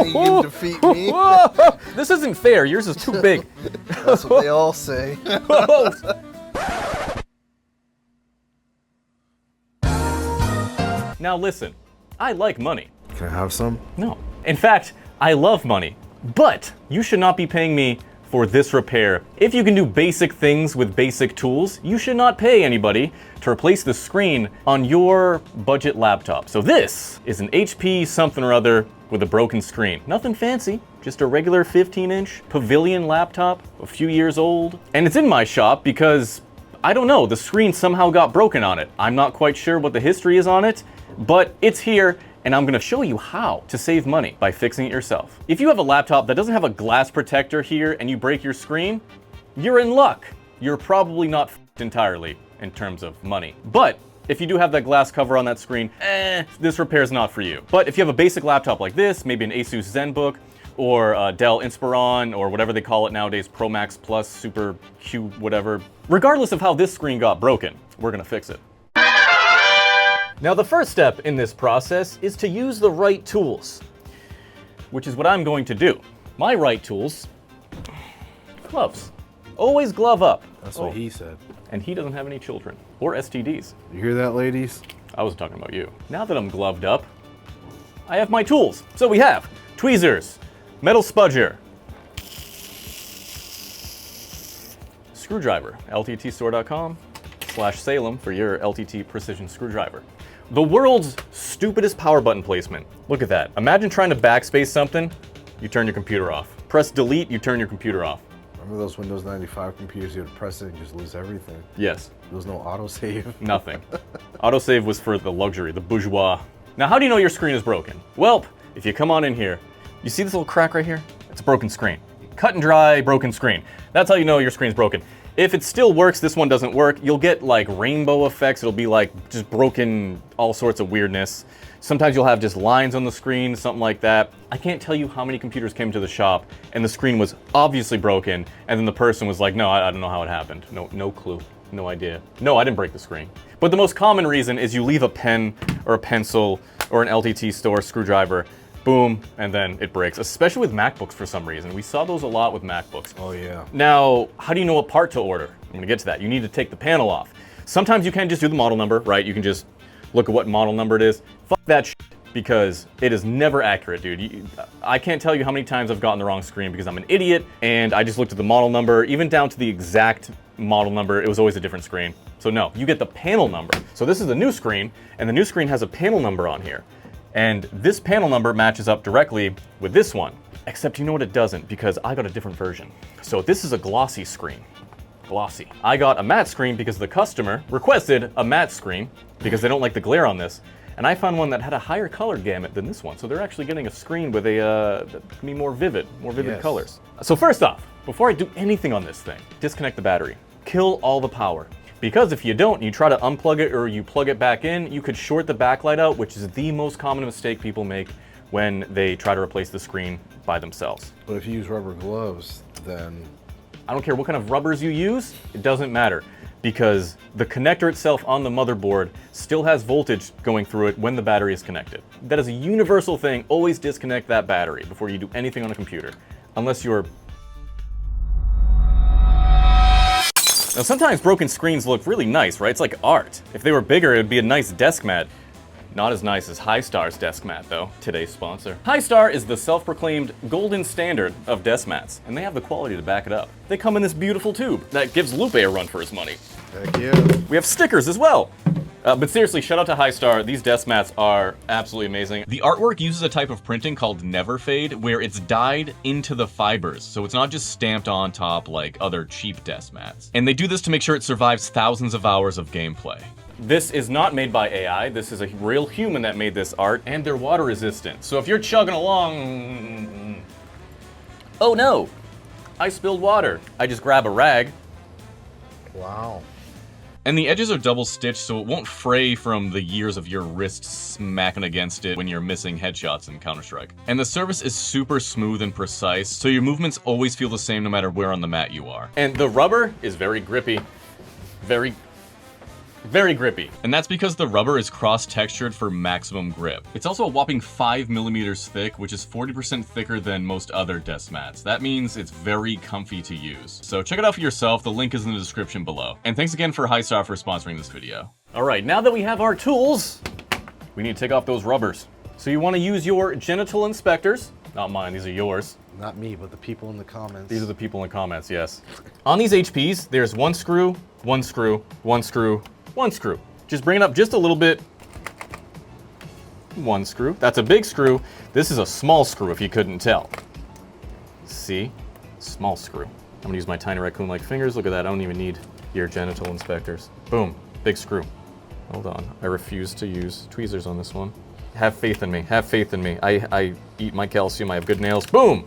You defeat me. This isn't fair. Yours is too big. That's what they all say. Now listen, I like money. Can I have some? No. In fact, I love money. But you should not be paying me for this repair. If you can do basic things with basic tools, you should not pay anybody to replace the screen on your budget laptop. So this is an HP something or other with a broken screen. Nothing fancy, just a regular 15-inch Pavilion laptop, a few years old. And it's in my shop because, I don't know, the screen somehow got broken on it. I'm not quite sure what the history is on it, but it's here. And I'm gonna show you how to save money by fixing it yourself. If you have a laptop that doesn't have a glass protector here and you break your screen, you're in luck. You're probably not f***ed entirely in terms of money. But if you do have that glass cover on that screen, this repair is not for you. But if you have a basic laptop like this, maybe an Asus ZenBook, or a Dell Inspiron, or whatever they call it nowadays, Pro Max Plus, Super Q, whatever. Regardless of how this screen got broken, we're gonna fix it. Now the first step in this process is to use the right tools, which is what I'm going to do. My right tools, gloves. Always glove up. That's what he said. And he doesn't have any children or STDs. You hear that, ladies? I was talking about you. Now that I'm gloved up, I have my tools. So we have tweezers, metal spudger, screwdriver, lttstore.com/Salem for your LTT precision screwdriver. The world's stupidest power button placement. Look at that. Imagine trying to backspace something, you turn your computer off. Press delete, you turn your computer off. Remember those Windows 95 computers, you would press it and just lose everything? Yes. There was no autosave. Nothing. Autosave was for the luxury, the bourgeois. Now how do you know your screen is broken? Well, if you come on in here, you see this little crack right here? It's a broken screen. Cut and dry, broken screen. That's how you know your screen's broken. If it still works, this one doesn't work, you'll get like rainbow effects. It'll be like just broken, all sorts of weirdness. Sometimes you'll have just lines on the screen, something like that. I can't tell you how many computers came to the shop and the screen was obviously broken, and then the person was like, no, I don't know how it happened. No clue, no idea. No, I didn't break the screen. But the most common reason is you leave a pen or a pencil or an LTT store screwdriver, boom, and then it breaks, especially with MacBooks for some reason. We saw those a lot with MacBooks. Oh yeah. Now, how do you know what part to order? I'm gonna get to that. You need to take the panel off. Sometimes you can just do the model number, right? You can just look at what model number it is. Fuck that shit, because it is never accurate, dude. I can't tell you how many times I've gotten the wrong screen because I'm an idiot and I just looked at the model number, even down to the exact model number, it was always a different screen. So no, you get the panel number. So this is the new screen, and the new screen has a panel number on here. And this panel number matches up directly with this one, except you know what, it doesn't, because I got a different version. So this is a glossy screen, glossy. I got a matte screen because the customer requested a matte screen because they don't like the glare on this. And I found one that had a higher color gamut than this one. So they're actually getting a screen with that can be more vivid yes. colors. So first off, before I do anything on this thing, disconnect the battery, kill all the power. Because if you don't, you try to unplug it or you plug it back in, you could short the backlight out, which is the most common mistake people make when they try to replace the screen by themselves. But if you use rubber gloves, then... I don't care what kind of rubbers you use, it doesn't matter. Because the connector itself on the motherboard still has voltage going through it when the battery is connected. That is a universal thing, always disconnect that battery before you do anything on a computer. Unless you're... Now sometimes broken screens look really nice, right? It's like art. If they were bigger, it would be a nice desk mat. Not as nice as Highstar's desk mat though, today's sponsor. Highstar is the self-proclaimed golden standard of desk mats, and they have the quality to back it up. They come in this beautiful tube that gives Lupe a run for his money. Heck yeah. We have stickers as well. But seriously, shout out to Highstar. These desk mats are absolutely amazing. The artwork uses a type of printing called Never Fade, where it's dyed into the fibers, so it's not just stamped on top like other cheap desk mats. And they do this to make sure it survives thousands of hours of gameplay. This is not made by AI, this is a real human that made this art, and they're water resistant. So if you're chugging along... Oh no! I spilled water. I just grab a rag. Wow. And the edges are double stitched so it won't fray from the years of your wrist smacking against it when you're missing headshots in Counter-Strike. And the surface is super smooth and precise, so your movements always feel the same no matter where on the mat you are. And the rubber is very grippy. Very Very grippy. And that's because the rubber is cross-textured for maximum grip. It's also a whopping 5 millimeters thick, which is 40% thicker than most other desk mats. That means it's very comfy to use. So check it out for yourself. The link is in the description below. And thanks again for Highstar for sponsoring this video. All right, now that we have our tools, we need to take off those rubbers. So you want to use your genital inspectors. Not mine, these are yours. Not me, but the people in the comments. These are the people in the comments, yes. On these HPs, there's one screw, one screw, one screw, one screw. Just bring it up just a little bit. One screw. That's a big screw. This is a small screw, if you couldn't tell. See? Small screw. I'm gonna use my tiny raccoon-like fingers. Look at that, I don't even need your genital inspectors. Boom, big screw. Hold on, I refuse to use tweezers on this one. Have faith in me, have faith in me. I eat my calcium, I have good nails. Boom!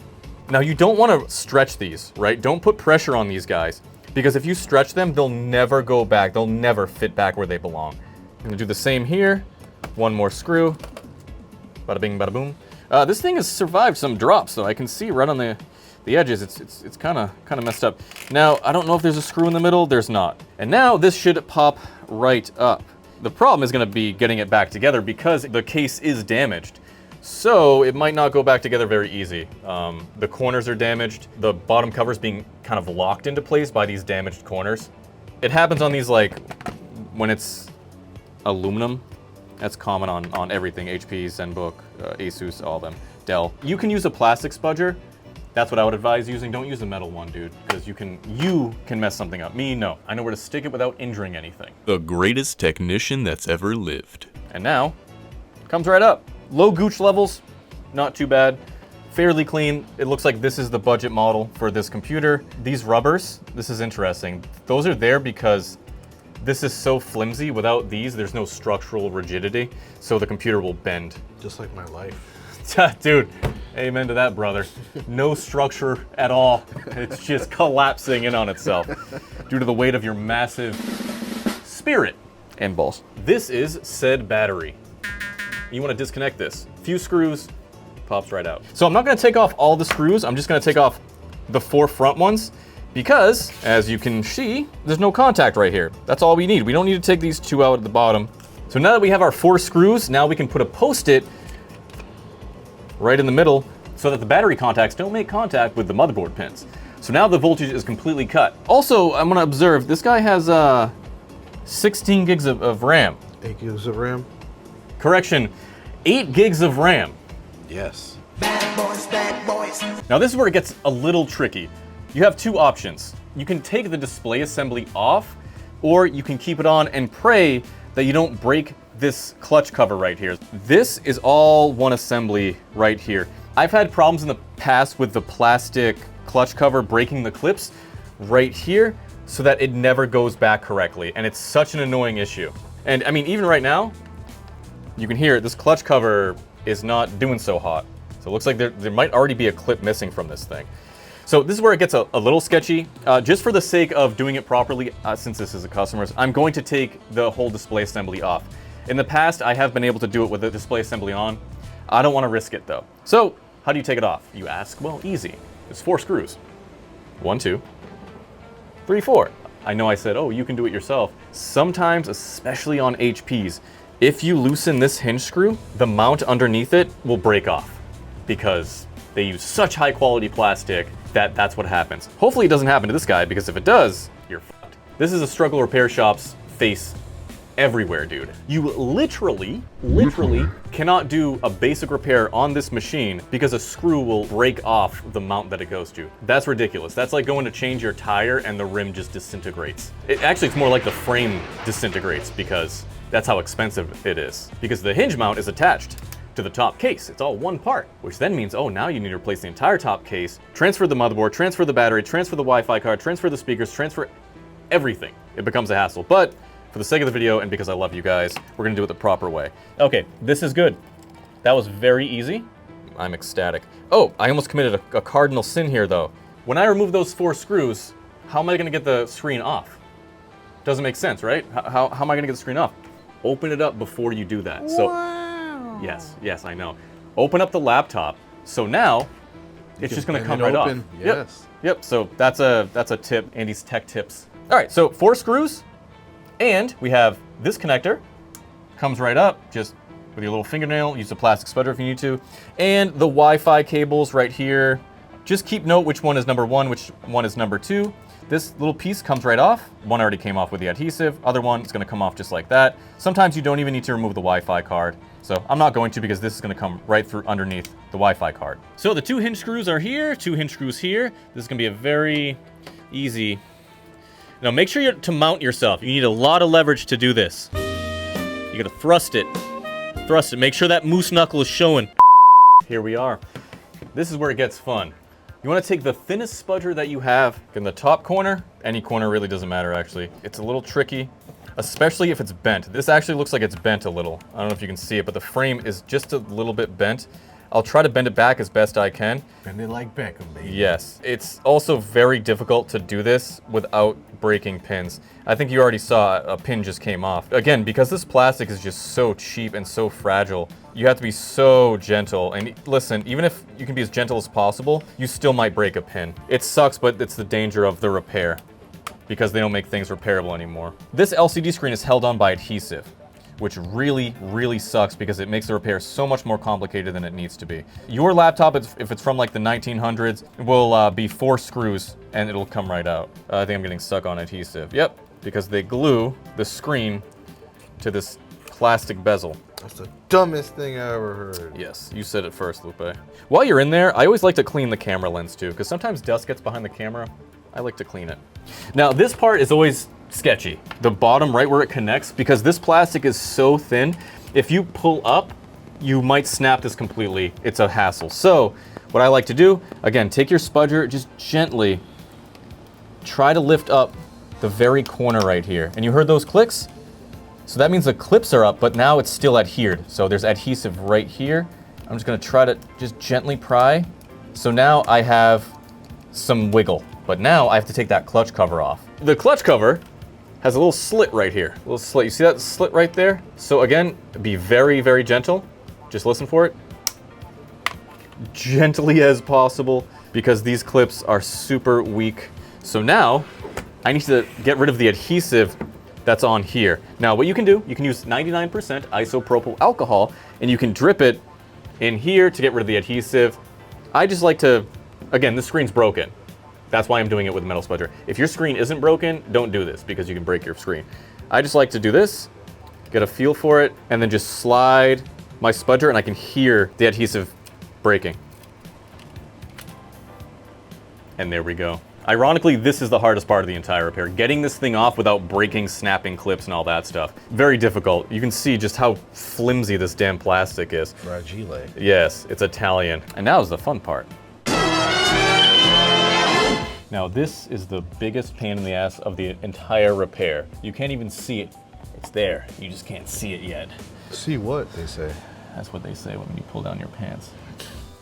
Now you don't wanna stretch these, right? Don't put pressure on these guys, because if you stretch them, they'll never go back. They'll never fit back where they belong. I'm gonna do the same here. One more screw. Bada bing, bada boom. This thing has survived some drops, though. I can see right on the edges, it's kind of messed up. Now, I don't know if there's a screw in the middle. There's not. And now this should pop right up. The problem is gonna be getting it back together because the case is damaged. So it might not go back together very easy. The corners are damaged. The bottom cover's being kind of locked into place by these damaged corners. It happens on these, like, when it's aluminum. That's common on everything, HP, ZenBook, Asus, all of them, Dell. You can use a plastic spudger. That's what I would advise using. Don't use a metal one, dude, because you can mess something up. Me, no. I know where to stick it without injuring anything. The greatest technician that's ever lived. And now, comes right up. Low gooch levels, not too bad. Fairly clean. It looks like this is the budget model for this computer. These rubbers, this is interesting. Those are there because this is so flimsy. Without these, there's no structural rigidity, so the computer will bend. Just like my life. Dude, amen to that, brother. No structure at all. It's just collapsing in on itself due to the weight of your massive spirit and balls. This is said battery. You want to disconnect this. Few screws, pops right out. So I'm not going to take off all the screws. I'm just going to take off the 4 front ones because, as you can see, there's no contact right here. That's all we need. We don't need to take these 2 out at the bottom. So now that we have our 4 screws, now we can put a Post-it right in the middle so that the battery contacts don't make contact with the motherboard pins. So now the voltage is completely cut. Also, I'm going to observe this guy has 16 gigs of RAM. 8 gigs of RAM? Correction, 8 gigs of RAM. Yes. Bad boys, bad boys. Now this is where it gets a little tricky. You have 2 options. You can take the display assembly off, or you can keep it on and pray that you don't break this clutch cover right here. This is all one assembly right here. I've had problems in the past with the plastic clutch cover breaking the clips right here so that it never goes back correctly, and it's such an annoying issue. And I mean, even right now, you can hear this clutch cover is not doing so hot. So it looks like there might already be a clip missing from this thing. So this is where it gets a little sketchy. Just for the sake of doing it properly, since this is a customer's, I'm going to take the whole display assembly off. In the past, I have been able to do it with the display assembly on. I don't want to risk it though. So how do you take it off? You ask, well, easy. It's 4 screws. 1, 2, 3, 4. I know I said, oh, you can do it yourself. Sometimes, especially on HPs, if you loosen this hinge screw, the mount underneath it will break off because they use such high quality plastic that that's what happens. Hopefully it doesn't happen to this guy, because if it does, you're fucked. This is a Struggle Repair Shop's face everywhere, dude. You literally cannot do a basic repair on this machine because a screw will break off the mount that it goes to. That's ridiculous. That's like going to change your tire and the rim just disintegrates. Actually, it's more like the frame disintegrates because that's how expensive it is. Because the hinge mount is attached to the top case. It's all one part, which then means, oh, now you need to replace the entire top case, transfer the motherboard, transfer the battery, transfer the Wi-Fi card, transfer the speakers, transfer everything. It becomes a hassle. But for the sake of the video and because I love you guys, we're gonna do it the proper way. Okay, this is good. That was very easy. I'm ecstatic. Oh, I almost committed a cardinal sin here though. When I remove those 4 screws, how am I gonna get the screen off? Doesn't make sense, right? How am I gonna get the screen off? Open it up before you do that. So, wow. Yes, I know. Open up the laptop. So now, it's just gonna come right off. Yes. Yep, so that's a tip, Andy's tech tips. All right, so 4 screws, And we have this connector, comes right up, just with your little fingernail, use a plastic sputter if you need to. And the Wi-Fi cables right here. Just keep note which one is number 1, which one is number 2. This little piece comes right off. One already came off with the adhesive. Other one is gonna come off just like that. Sometimes you don't even need to remove the Wi-Fi card. So I'm not going to because this is gonna come right through underneath the Wi-Fi card. So the 2 hinge screws are here, 2 hinge screws here. This is gonna be a very easy. Now make sure to mount yourself. You need a lot of leverage to do this. You gotta thrust it. Thrust it. Make sure that moose knuckle is showing. Here we are. This is where it gets fun. You want to take the thinnest spudger that you have in the top corner. Any corner really doesn't matter, actually. It's a little tricky, especially if it's bent. This actually looks like it's bent a little. I don't know if you can see it, but the frame is just a little bit bent. I'll try to bend it back as best I can. Bend it like Beckham, baby. Yes. It's also very difficult to do this without breaking pins. I think you already saw a pin just came off. Again, because this plastic is just so cheap and so fragile, you have to be so gentle. And listen, even if you can be as gentle as possible, you still might break a pin. It sucks, but it's the danger of the repair because they don't make things repairable anymore. This LCD screen is held on by adhesive, which really, really sucks because it makes the repair so much more complicated than it needs to be. Your laptop, if it's from like the 1900s, will be 4 screws and it'll come right out. I think I'm getting stuck on adhesive. Yep, because they glue the screen to this plastic bezel. That's the dumbest thing I ever heard. Yes, you said it first, Lupe. While you're in there, I always like to clean the camera lens too, because sometimes dust gets behind the camera. I like to clean it. Now, this part is always sketchy. The bottom right where it connects, because this plastic is so thin, if you pull up, you might snap this completely. It's a hassle. So what I like to do, again, take your spudger, just gently try to lift up the very corner right here. And you heard those clicks? So that means the clips are up, but now it's still adhered. So there's adhesive right here. I'm just gonna try to just gently pry. So now I have some wiggle, but now I have to take that clutch cover off. The clutch cover has a little slit right here. A little slit. You see that slit right there? So again, be very, very gentle. Just listen for it. Gently as possible, because these clips are super weak. So now I need to get rid of the adhesive that's on here. Now what you can do, you can use 99% isopropyl alcohol and you can drip it in here to get rid of the adhesive. I just like to, again, this screen's broken. That's why I'm doing it with a metal spudger. If your screen isn't broken, don't do this because you can break your screen. I just like to do this, get a feel for it, and then just slide my spudger and I can hear the adhesive breaking. And there we go. Ironically, this is the hardest part of the entire repair. Getting this thing off without breaking, snapping clips and all that stuff. Very difficult. You can see just how flimsy this damn plastic is. Fragile. Yes, it's Italian. And now is the fun part. Now this is the biggest pain in the ass of the entire repair. You can't even see it. It's there. You just can't see it yet. See what, they say. That's what they say when you pull down your pants.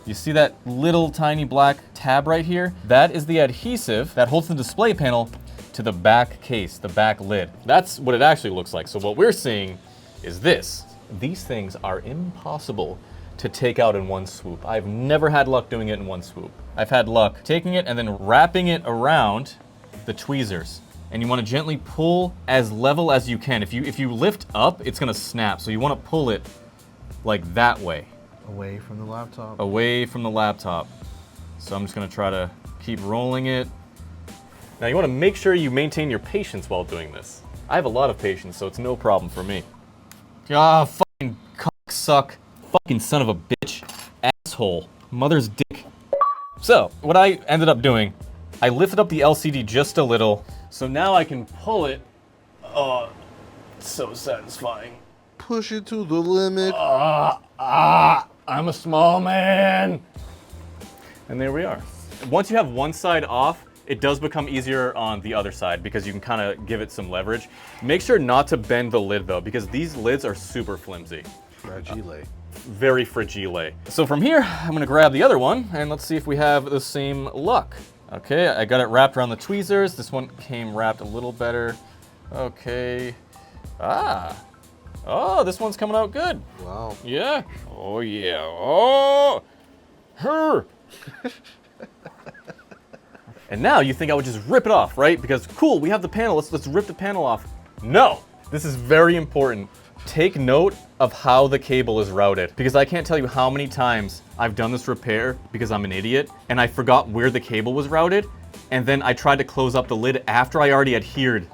You see that little tiny black tab right here? That is the adhesive that holds the display panel to the back case, the back lid. That's what it actually looks like. So what we're seeing is this. These things are impossible to take out in one swoop. I've never had luck doing it in one swoop. I've had luck taking it and then wrapping it around the tweezers. And you want to gently pull as level as you can. If you lift up, it's gonna snap. So you want to pull it like that way. Away from the laptop. Away from the laptop. So I'm just gonna try to keep rolling it. Now you want to make sure you maintain your patience while doing this. I have a lot of patience, so it's no problem for me. Ah, fucking cocksuck. Fucking son of a bitch. Asshole. Mother's dick. So, what I ended up doing, I lifted up the LCD just a little, so now I can pull it. Oh, it's so satisfying. Push it to the limit. I'm a small man. And there we are. Once you have one side off, it does become easier on the other side because you can kind of give it some leverage. Make sure not to bend the lid though, because these lids are super flimsy. Fragile. Very fragile. So from here, I'm gonna grab the other one and let's see if we have the same luck. Okay, I got it wrapped around the tweezers. This one came wrapped a little better. Okay. Oh, this one's coming out good. Wow. Yeah. Oh yeah. Oh. Her. And now you think I would just rip it off, right? Because cool, we have the panel. Let's rip the panel off. No. This is very important. Take note of how the cable is routed, because I can't tell you how many times I've done this repair because I'm an idiot and I forgot where the cable was routed, and then I tried to close up the lid after I already adhered,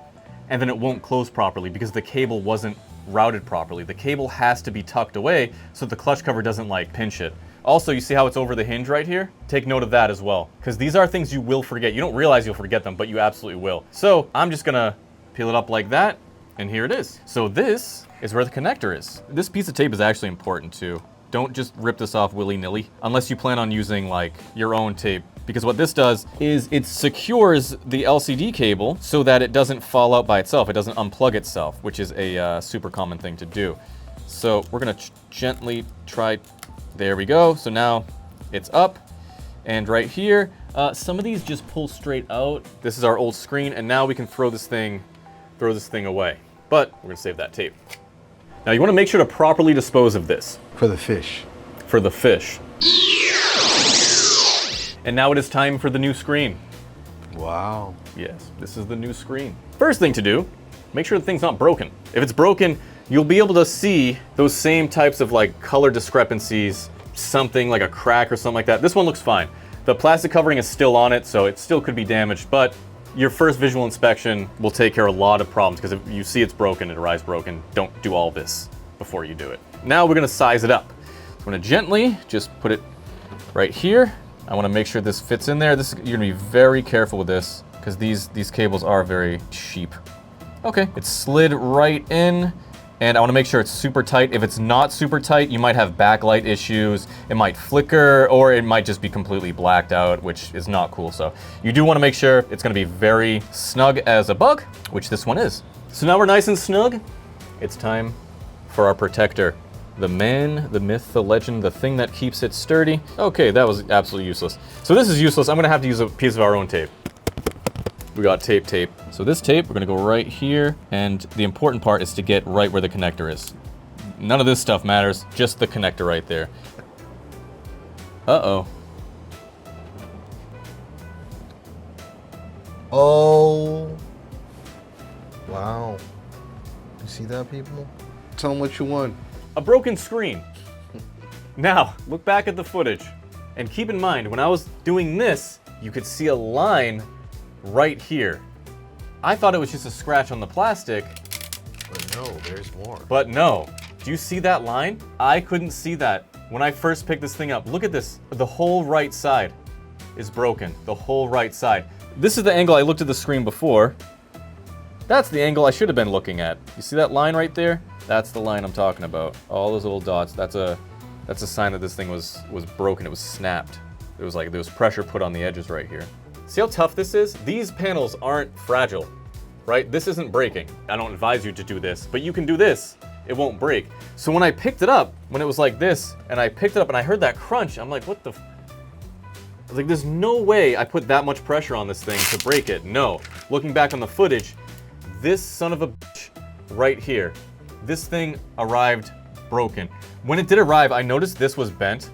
and then it won't close properly because the cable wasn't routed properly. The cable has to be tucked away so the clutch cover doesn't like pinch it. Also, you see how it's over the hinge right here? Take note of that as well, because these are things you will forget. You don't realize you'll forget them, but you absolutely will. So I'm just gonna peel it up like that, and here it is. So this is where the connector is. This piece of tape is actually important too. Don't just rip this off willy-nilly, unless you plan on using like your own tape. Because what this does is it secures the LCD cable so that it doesn't fall out by itself. It doesn't unplug itself, which is a super common thing to do. So we're gonna gently try, there we go. So now it's up, and right here, some of these just pull straight out. This is our old screen, and now we can throw this thing away. But we're gonna save that tape. Now you wanna make sure to properly dispose of this. For the fish. For the fish. And now it is time for the new screen. Wow. Yes, this is the new screen. First thing to do, make sure the thing's not broken. If it's broken, you'll be able to see those same types of like color discrepancies, something like a crack or something like that. This one looks fine. The plastic covering is still on it, so it still could be damaged, but your first visual inspection will take care of a lot of problems, because if you see it's broken, it arrives broken, don't do all this before you do it. Now we're gonna size it up. So I'm gonna gently just put it right here. I wanna make sure this fits in there. You're gonna be very careful with this, because these cables are very cheap. Okay, it's slid right in, and I wanna make sure it's super tight. If it's not super tight, you might have backlight issues, it might flicker, or it might just be completely blacked out, which is not cool. So you do wanna make sure it's gonna be very snug as a bug, which this one is. So now we're nice and snug. It's time for our protector. The man, the myth, the legend, the thing that keeps it sturdy. Okay, that was absolutely useless. So this is useless. I'm gonna have to use a piece of our own tape. We got tape. So this tape, we're gonna go right here, and the important part is to get right where the connector is. None of this stuff matters, just the connector right there. Uh-oh. Oh. Wow. You see that, people? Tell them what you want. A broken screen. Now, look back at the footage, and keep in mind, when I was doing this, you could see a line right here. I thought it was just a scratch on the plastic. But no, there's more. But no. Do you see that line? I couldn't see that when I first picked this thing up. Look at this. The whole right side is broken. The whole right side. This is the angle I looked at the screen before. That's the angle I should have been looking at. You see that line right there? That's the line I'm talking about. All those little dots. That's a sign that this thing was broken. It was snapped. It was like there was pressure put on the edges right here. See how tough this is? These panels aren't fragile, right? This isn't breaking. I don't advise you to do this, but you can do this. It won't break. So when I picked it up, when it was like this, and I picked it up and I heard that crunch, I'm like, what the I was like, there's no way I put that much pressure on this thing to break it. No. Looking back on the footage, this son of a bitch right here, this thing arrived broken. When it did arrive, I noticed this was bent.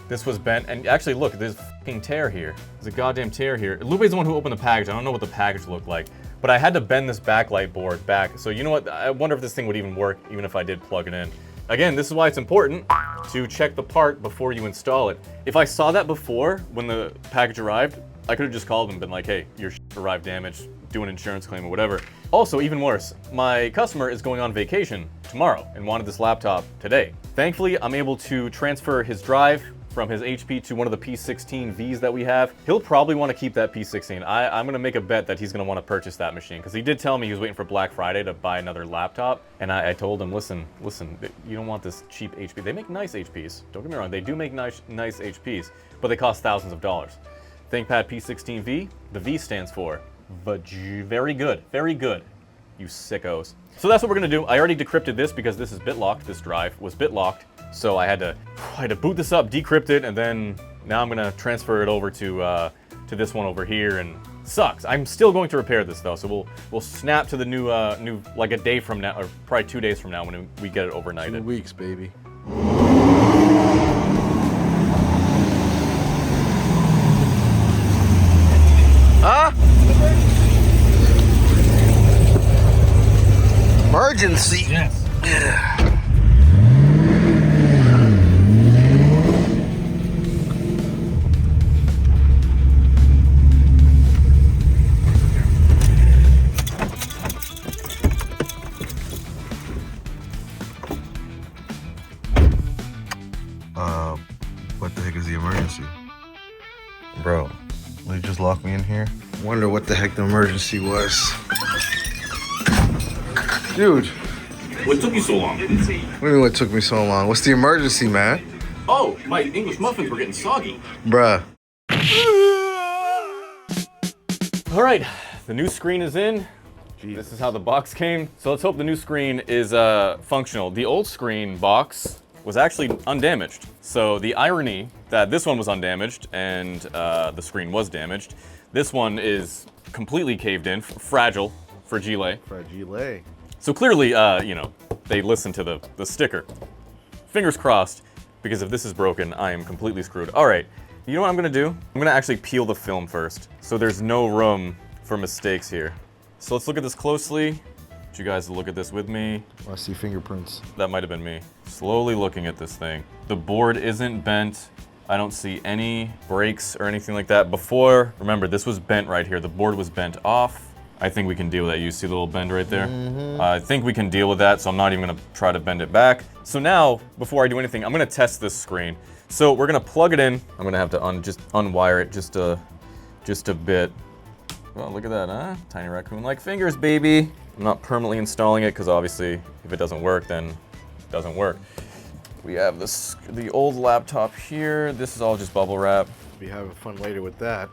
This was bent, and actually look, there's a fucking tear here. There's a goddamn tear here. Lupe's the one who opened the package. I don't know what the package looked like, but I had to bend this backlight board back. So you know what? I wonder if this thing would even work, even if I did plug it in. Again, this is why it's important to check the part before you install it. If I saw that before, when the package arrived, I could have just called them and been like, hey, your shit arrived damaged, do an insurance claim or whatever. Also, even worse, my customer is going on vacation tomorrow and wanted this laptop today. Thankfully, I'm able to transfer his drive from his HP to one of the P16Vs that we have. He'll probably want to keep that P16. I'm gonna make a bet that he's gonna want to purchase that machine, because he did tell me he was waiting for Black Friday to buy another laptop, and I told him, listen, you don't want this cheap HP. They make nice HPs, don't get me wrong, they do make nice HPs, but they cost thousands of dollars. ThinkPad P16V, the V stands for very good, you sickos. So that's what we're gonna do. I already decrypted this because this is BitLocked, this drive was BitLocked. So I had to boot this up, decrypt it, and then now I'm gonna transfer it over to this one over here, and sucks. I'm still going to repair this though, so we'll snap to the new like a day from now, or probably 2 days from now when we get it overnighted. 2 weeks, baby. Huh? Merge emergency. Yes. What the heck is the emergency? Bro, they just locked me in here. Wonder what the heck the emergency was. Dude, What took you so long? what do you mean what took me so long? What's the emergency, man? Oh, my English muffins were getting soggy. Bruh. All right, the new screen is in. This is how the box came. So let's hope the new screen is functional. The old screen box was actually undamaged. So the irony that this one was undamaged and the screen was damaged, this one is completely caved in, fragile, fragile. Fragile. So clearly, you know, they listened to the sticker. Fingers crossed, because if this is broken, I am completely screwed. All right, you know what I'm gonna do? I'm gonna actually peel the film first, so there's no room for mistakes here. So let's look at this closely. Want you guys to look at this with me. I see fingerprints. That might have been me. Slowly looking at this thing. The board isn't bent. I don't see any breaks or anything like that. Before, remember, this was bent right here. The board was bent off. I think we can deal with that. You see the little bend right there? I think we can deal with that, so I'm not even gonna try to bend it back. So now, before I do anything, I'm gonna test this screen. So we're gonna plug it in. I'm gonna have to just unwire it just a bit. Oh, look at that, huh? Tiny raccoon-like fingers, baby. I'm not permanently installing it, because obviously, if it doesn't work, then it doesn't work. We have the old laptop here. This is all just bubble wrap. Be having fun later with that.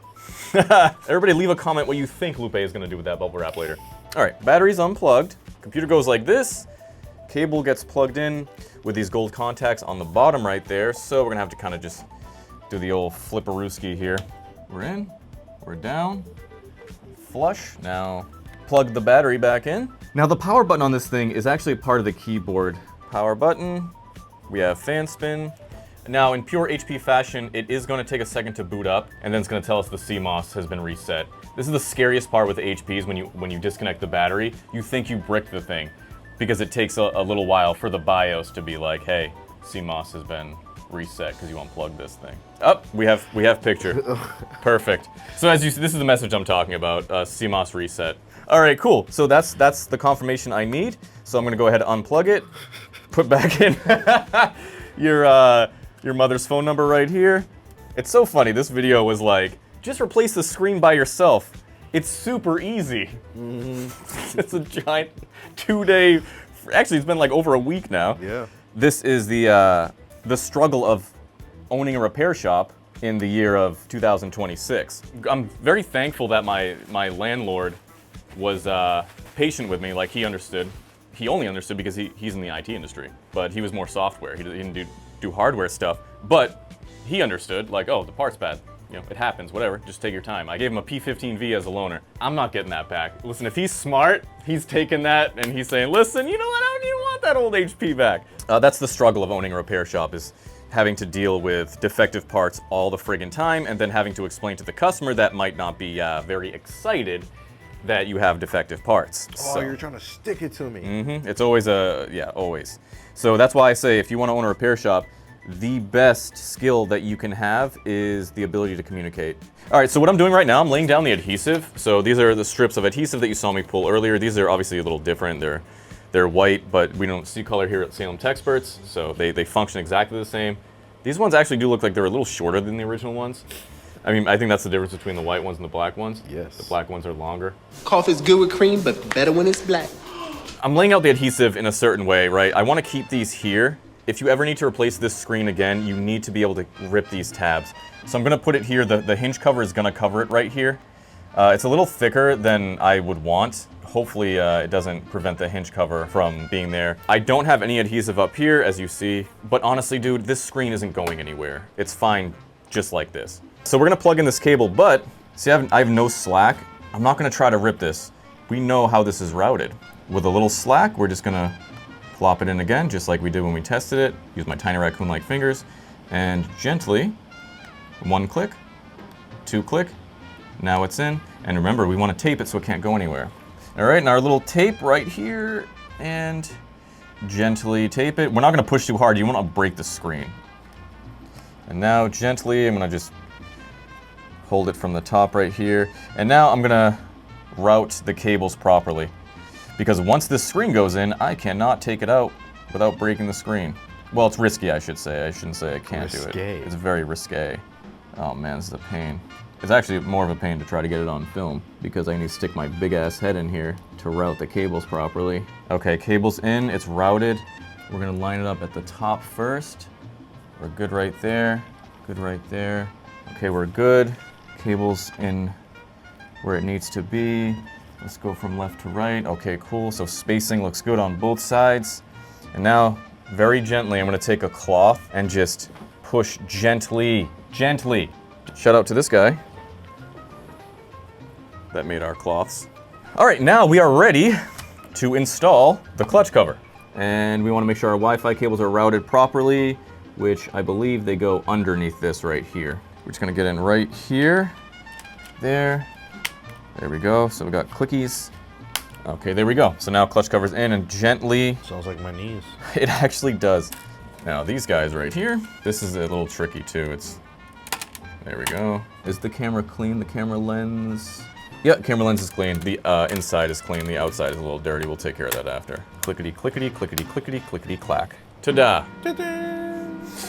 Everybody leave a comment what you think Lupe is gonna do with that bubble wrap later. All right, battery's unplugged. Computer goes like this. Cable gets plugged in with these gold contacts on the bottom right there. So we're gonna have to kind of just do the old flipperooski here. We're in, we're down, flush. Now plug the battery back in. Now the power button on this thing is actually part of the keyboard. Power button, we have fan spin. Now, in pure HP fashion, it is going to take a second to boot up, and then it's going to tell us the CMOS has been reset. This is the scariest part with the HPs when you disconnect the battery. You think you bricked the thing, because it takes a little while for the BIOS to be like, hey, CMOS has been reset because you unplugged this thing. Oh, we have picture. Perfect. So as you see, this is the message I'm talking about, CMOS reset. All right, cool. So that's the confirmation I need. So I'm going to go ahead and unplug it, put back in your mother's phone number right here. It's so funny, this video was like, just replace the screen by yourself. It's super easy. It's a giant 2-day, actually it's been like over a week now. Yeah. This is the struggle of owning a repair shop in the year of 2026. I'm very thankful that my landlord was patient with me, like he understood. He only understood because he's in the IT industry, but he was more software. He didn't do hardware stuff, but he understood, like, oh, the part's bad. You know, it happens, whatever, just take your time. I gave him a P15V as a loaner. I'm not getting that back. Listen, if he's smart, he's taking that and he's saying, listen, you know what, I don't even want that old HP back. That's the struggle of owning a repair shop, is having to deal with defective parts all the friggin' time and then having to explain to the customer that might not be very excited that you have defective parts. Oh, you're trying to stick it to me. It's always always. So that's why I say if you want to own a repair shop, the best skill that you can have is the ability to communicate. All right, so what I'm doing right now, I'm laying down the adhesive. So these are the strips of adhesive that you saw me pull earlier. These are obviously a little different. They're white, but we don't see color here at Salem Texperts, so they function exactly the same. These ones actually do look like they're a little shorter than the original ones. I mean, I think that's the difference between the white ones and the black ones. Yes. The black ones are longer. Coffee's good with cream, but better when it's black. I'm laying out the adhesive in a certain way, right? I want to keep these here. If you ever need to replace this screen again, you need to be able to rip these tabs. So I'm going to put it here. The hinge cover is going to cover it right here. It's a little thicker than I would want. Hopefully it doesn't prevent the hinge cover from being there. I don't have any adhesive up here, as you see. But honestly, dude, this screen isn't going anywhere. It's fine just like this. So we're going to plug in this cable, but see, I have no slack. I'm not going to try to rip this. We know how this is routed. With a little slack, we're just going to plop it in again, just like we did when we tested it. Use my tiny raccoon-like fingers, and gently, 1 click, 2 click, now it's in. And remember, we want to tape it so it can't go anywhere. All right, and our little tape right here and gently tape it. We're not gonna push too hard. You wanna break the screen. And now gently, I'm gonna just hold it from the top right here. And now I'm gonna route the cables properly. Because once this screen goes in, I cannot take it out without breaking the screen. Well, it's risky, I should say. I shouldn't say I can't do it. It's very risque. Oh man, this is a pain. It's actually more of a pain to try to get it on film because I need to stick my big ass head in here to route the cables properly. Okay, cable's in, it's routed. We're gonna line it up at the top first. We're good right there, good right there. Okay, we're good. Cable's in where it needs to be. Let's go from left to right. Okay, cool. So spacing looks good on both sides. And now, very gently, I'm gonna take a cloth and just push gently, gently. Shout out to this guy that made our cloths. All right, now we are ready to install the clutch cover. And we wanna make sure our Wi-Fi cables are routed properly, which I believe they go underneath this right here. We're just gonna get in right here, there we go. So we got clickies. Okay, there we go. So now clutch cover's in and gently. Sounds like my knees. It actually does. Now these guys right here, this is a little tricky too. There we go. Is the camera clean? The camera lens? Yeah, camera lens is clean. The inside is clean. The outside is a little dirty. We'll take care of that after. Clickety, clickety, clickety, clickety, clickety, clack. Ta-da!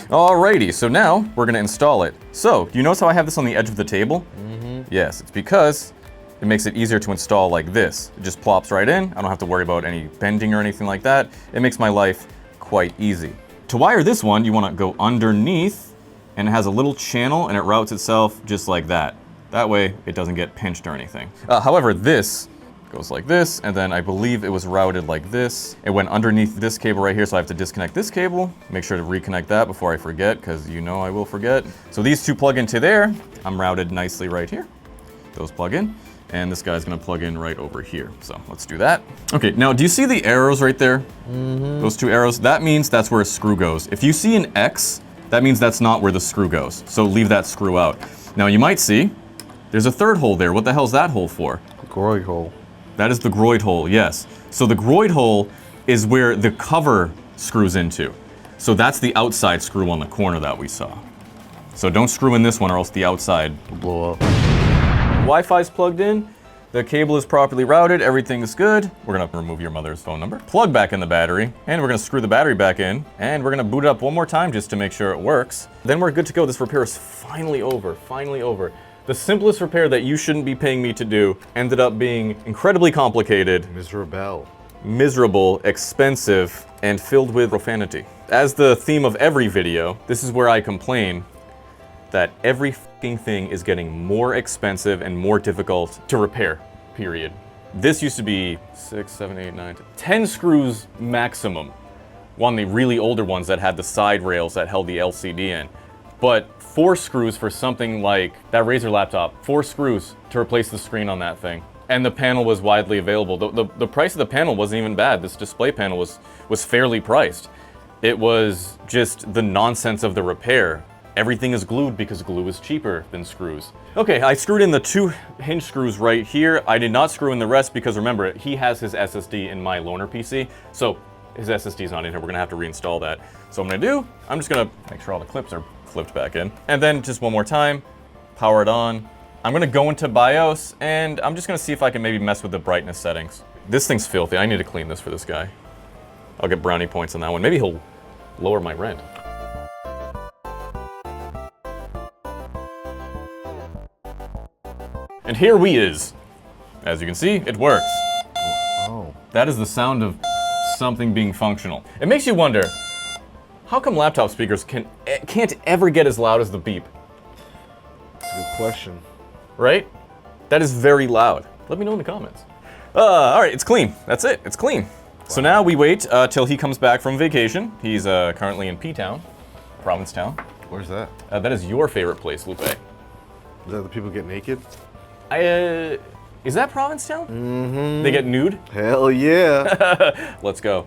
Alrighty, so now we're gonna install it. So, you notice how I have this on the edge of the table? Mm-hmm. Yes, it's because it makes it easier to install like this. It just plops right in. I don't have to worry about any bending or anything like that. It makes my life quite easy. To wire this one, you wanna go underneath, and it has a little channel and it routes itself just like that. That way, it doesn't get pinched or anything. However, this goes like this, and then I believe it was routed like this. It went underneath this cable right here, so I have to disconnect this cable. Make sure to reconnect that before I forget, because you know I will forget. So these two plug into there. I'm routed nicely right here. Those plug in, and this guy's gonna plug in right over here. So let's do that. Okay, now do you see the arrows right there? Mm-hmm. Those two arrows? That means that's where a screw goes. If you see an X, that means that's not where the screw goes. So leave that screw out. Now you might see, there's a third hole there. What the hell's that hole for? Groin hole. That is the groin hole, yes. So the groin hole is where the cover screws into. So that's the outside screw on the corner that we saw. So don't screw in this one or else the outside will blow up. Wi-Fi's plugged in, the cable is properly routed, everything is good. We're gonna remove your mother's phone number, plug back in the battery, and we're gonna screw the battery back in, and we're gonna boot it up one more time just to make sure it works. Then we're good to go. This repair is finally over, finally over. The simplest repair that you shouldn't be paying me to do ended up being incredibly complicated, miserable, expensive, and filled with profanity. As the theme of every video, this is where I complain that every fucking thing is getting more expensive and more difficult to repair, period. This used to be 6, 7, 8, 9, 10 screws maximum. One of the really older ones that had the side rails that held the LCD in. But 4 screws for something like that Razer laptop, 4 screws to replace the screen on that thing. And the panel was widely available. The price of the panel wasn't even bad. This display panel was fairly priced. It was just the nonsense of the repair. Everything is glued because glue is cheaper than screws. Okay, I screwed in the 2 hinge screws right here. I did not screw in the rest because remember, he has his SSD in my loaner PC. So his SSD is not in here. We're gonna have to reinstall that. So what I'm gonna do, I'm just gonna make sure all the clips are flipped back in. And then just one more time, power it on. I'm gonna go into BIOS and I'm just gonna see if I can maybe mess with the brightness settings. This thing's filthy. I need to clean this for this guy. I'll get brownie points on that one. Maybe he'll lower my rent. And here we is. As you can see, it works. Oh. That is the sound of something being functional. It makes you wonder, how come laptop speakers can't ever get as loud as the beep? That's a good question. Right? That is very loud. Let me know in the comments. All right, it's clean. That's it, it's clean. Wow. So now we wait till he comes back from vacation. He's currently in P-Town, Provincetown. Where's that? That is your favorite place, Lupe. Is that the people get naked? Is that Provincetown? Mm-hmm. They get nude? Hell yeah. Let's go.